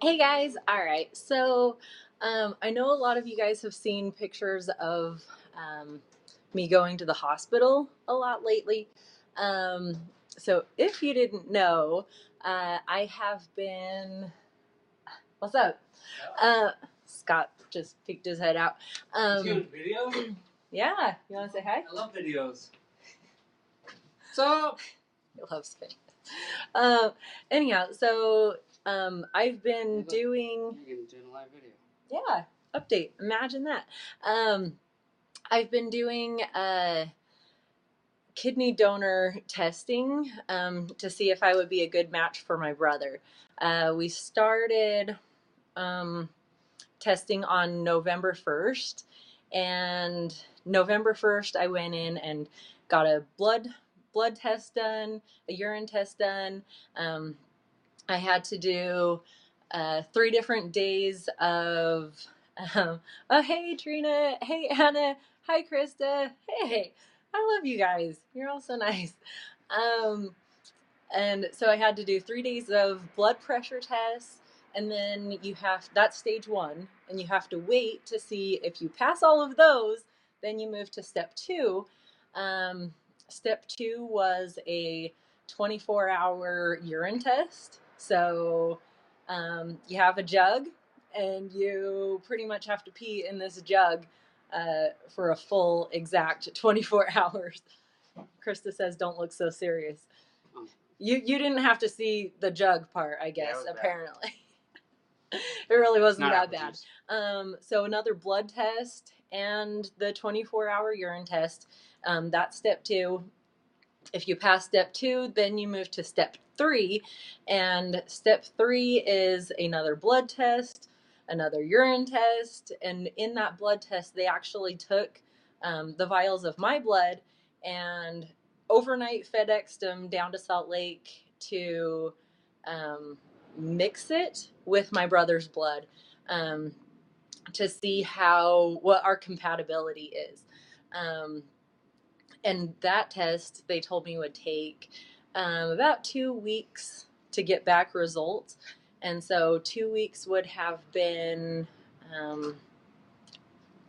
Hey guys, all right. I know a lot of you guys have seen pictures of me going to the hospital a lot lately. Um, so, if you didn't know, I have been. What's up? Uh, Scott just peeked his head out. Doing videos? Yeah, you want to say hi? I love videos. So, He loves videos. Uh, anyhow, I've been doing. You're doing a live video. Yeah, update. Imagine that. Um, I've been doing kidney donor testing to see if I would be a good match for my brother. We started testing on November 1st, and November 1st, I went in and got a blood test done, a urine test done. I had to do 3 different days of, oh, hey, Trina. Hey, Anna. Hi, Krista. Hey, I love you guys. You're all so nice. Um, and so I had to do 3 days of blood pressure tests. And then that's stage one. And you have to wait to see if you pass all of those. Then you move to step two. Um, Step two was a 24-hour urine test. So you have a jug, and you pretty much have to pee in this jug for a full exact 24 hours. Krista says, "Don't look so serious." You didn't have to see the jug part, I guess. Yeah, apparently, it really wasn't that bad. So another blood test and the 24-hour urine test. That's step two. If you pass step two, then you move to step three. And step three is another blood test, another urine test. And in that blood test, they actually took the vials of my blood and overnight FedExed them down to Salt Lake to mix it with my brother's blood um, to see what our compatibility is. And that test, they told me, would take about 2 weeks to get back results. And so 2 weeks would have been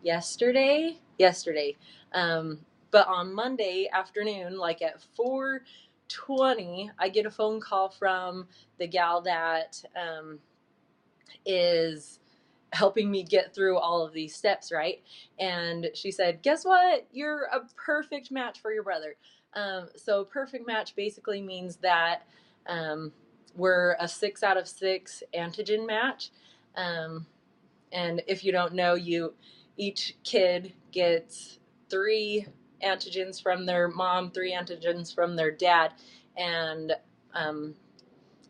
yesterday. But on Monday afternoon, like at 4:20, I get a phone call from the gal that is helping me get through all of these steps, right? And she said, "Guess what? You're a perfect match for your brother." So perfect match basically means that we're a 6 out of 6 antigen match. Um, and if you don't know, each kid gets 3 antigens from their mom, 3 antigens from their dad, and um,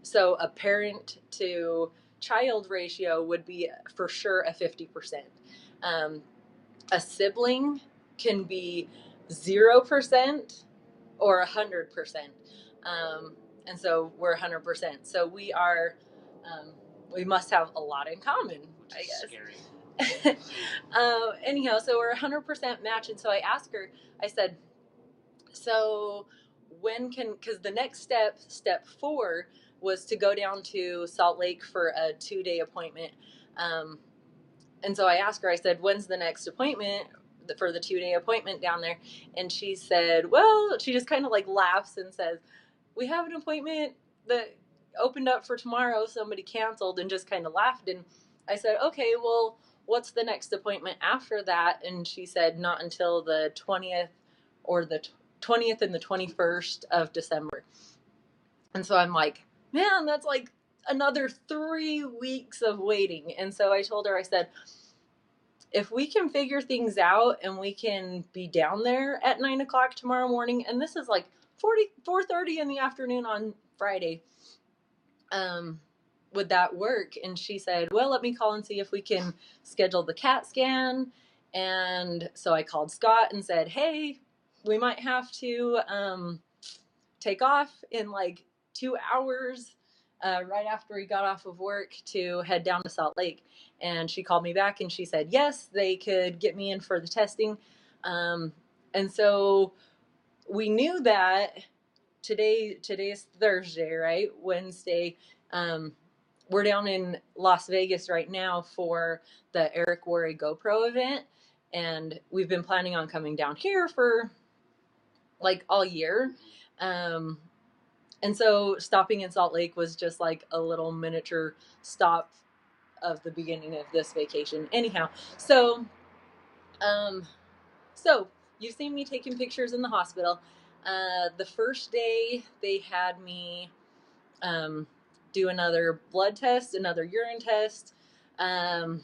so a parent to child ratio would be for sure a 50%. A sibling can be 0% or 100%. And so we're 100%. So we must have a lot in common, I guess. Scary. Anyhow, so we're 100% match. And so I asked her, I said, so because the next step 4, was to go down to Salt Lake for a 2-day appointment. And so I asked her, I said, when's the next appointment for the 2-day appointment down there? And she said, well, she just kind of like laughs and says, we have an appointment that opened up for tomorrow. Somebody canceled, and just kind of laughed. And I said, okay, well, what's the next appointment after that? And she said, not until the 20th or the 20th and the 21st of December. And so I'm like, man, that's like another 3 weeks of waiting. And so I told her, I said, if we can figure things out and we can be down there at 9 o'clock tomorrow morning, and this is like 4:30 in the afternoon on Friday, would that work? And she said, well, let me call and see if we can schedule the CAT scan. And so I called Scott and said, hey, we might have to take off in like 2 hours right after he got off of work to head down to Salt Lake. And she called me back and she said, yes, they could get me in for the testing. And so we knew that today's Thursday, right? Wednesday. we're down in Las Vegas right now for the Eric Worre GoPro event, and we've been planning on coming down here for like all year. And so stopping in Salt Lake was just like a little miniature stop of the beginning of this vacation. Anyhow, so so you've seen me taking pictures in the hospital. The first day they had me do another blood test, another urine test. What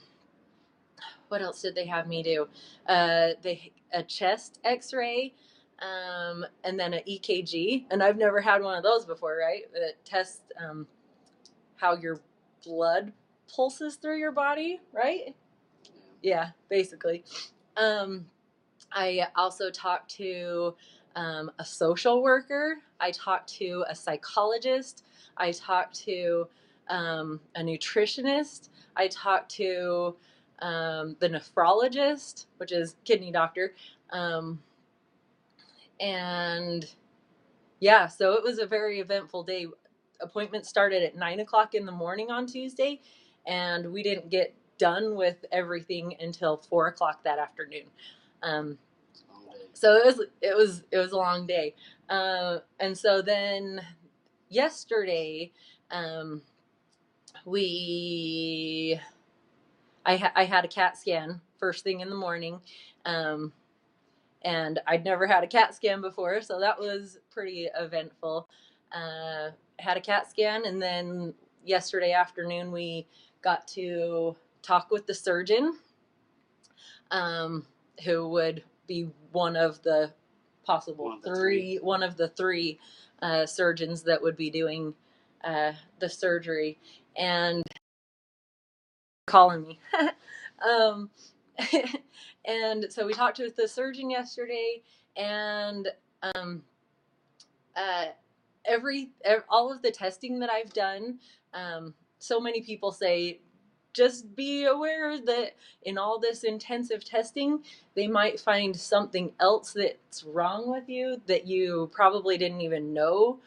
else did they have me do? A chest X-ray, and then an EKG. And I've never had one of those before, right? That tests how your blood pulses through your body, right? Yeah, basically. I also talked to a social worker. I talked to a psychologist. I talked to a nutritionist. I talked to the nephrologist, which is kidney doctor. And yeah, so it was a very eventful day. Appointment started at 9 o'clock in the morning on Tuesday, and we didn't get done with everything until 4 o'clock that afternoon. So it was a long day. And so then yesterday, I had a CAT scan first thing in the morning. And I'd never had a CAT scan before, so that was pretty eventful. Had a CAT scan, and then yesterday afternoon we got to talk with the surgeon, who would be one of the three surgeons that would be doing the surgery, and calling me. And so we talked with the surgeon yesterday, and all of the testing that I've done, so many people say, just be aware that in all this intensive testing, they might find something else that's wrong with you that you probably didn't even know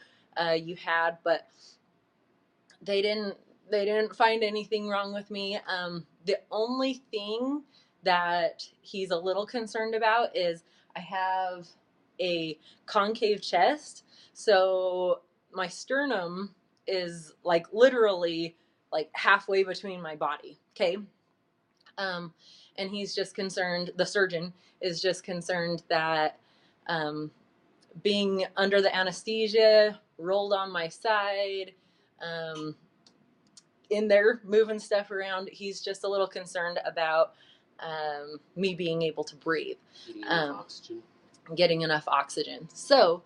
you had, but they didn't find anything wrong with me. The only thing that he's a little concerned about is I have a concave chest, so my sternum is like literally like halfway between my body. Okay. And he's just concerned, the surgeon is just concerned that being under the anesthesia, rolled on my side, in there moving stuff around, he's just a little concerned about me being able to breathe. Getting enough oxygen. So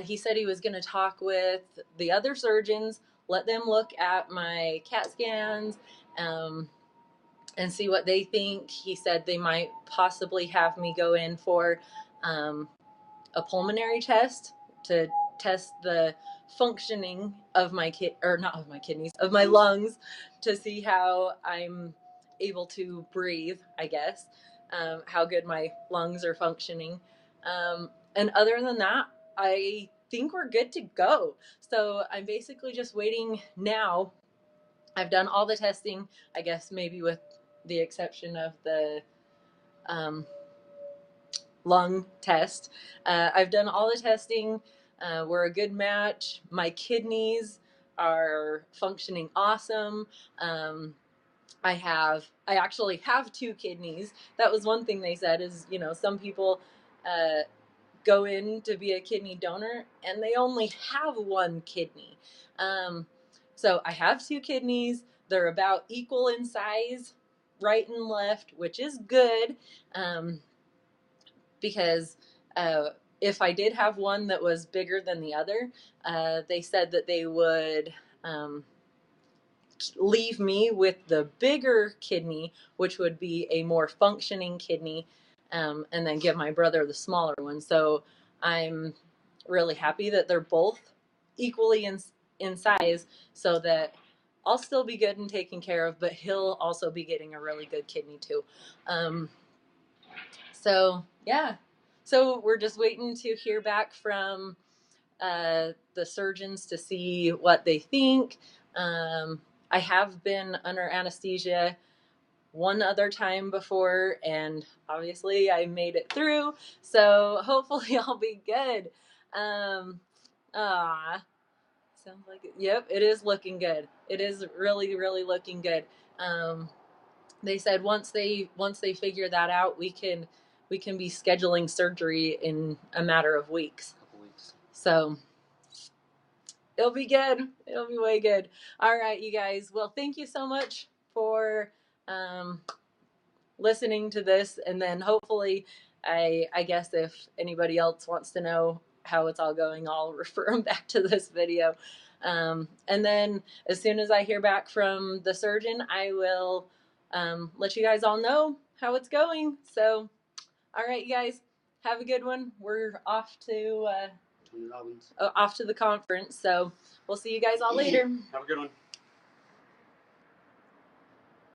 he said he was going to talk with the other surgeons, let them look at my CAT scans, and see what they think. He said they might possibly have me go in for a pulmonary test to test the functioning of my of my lungs, to see how I'm able to breathe, I guess, how good my lungs are functioning. And other than that, I think we're good to go. So I'm basically just waiting now. I've done all the testing, I guess maybe with the exception of the lung test. I've done all the testing. We're a good match. My kidneys are functioning awesome. I actually have 2 kidneys. That was one thing they said is, some people go in to be a kidney donor and they only have 1 kidney. So I have 2 kidneys. They're about equal in size, right and left, which is good. Because if I did have one that was bigger than the other, they said that they would leave me with the bigger kidney, which would be a more functioning kidney, and then give my brother the smaller one. So I'm really happy that they're both equally in size, so that I'll still be good and taken care of, but he'll also be getting a really good kidney too. So yeah, so we're just waiting to hear back from the surgeons to see what they think. I have been under anesthesia one other time before, and obviously I made it through. So hopefully I'll be good. Ah, sounds like it. Yep, it is looking good. It is really, really looking good. Um, they said once they figure that out, we can be scheduling surgery in a matter of weeks. Couple weeks. So it'll be good. It'll be way good. All right, you guys. Well, thank you so much for listening to this, and then hopefully, I guess if anybody else wants to know how it's all going, I'll refer them back to this video. And then as soon as I hear back from the surgeon, I will let you guys all know how it's going. So, all right, you guys, have a good one. We're off to Tony Robbins. off to the conference, so we'll see you guys all later. Have a good one.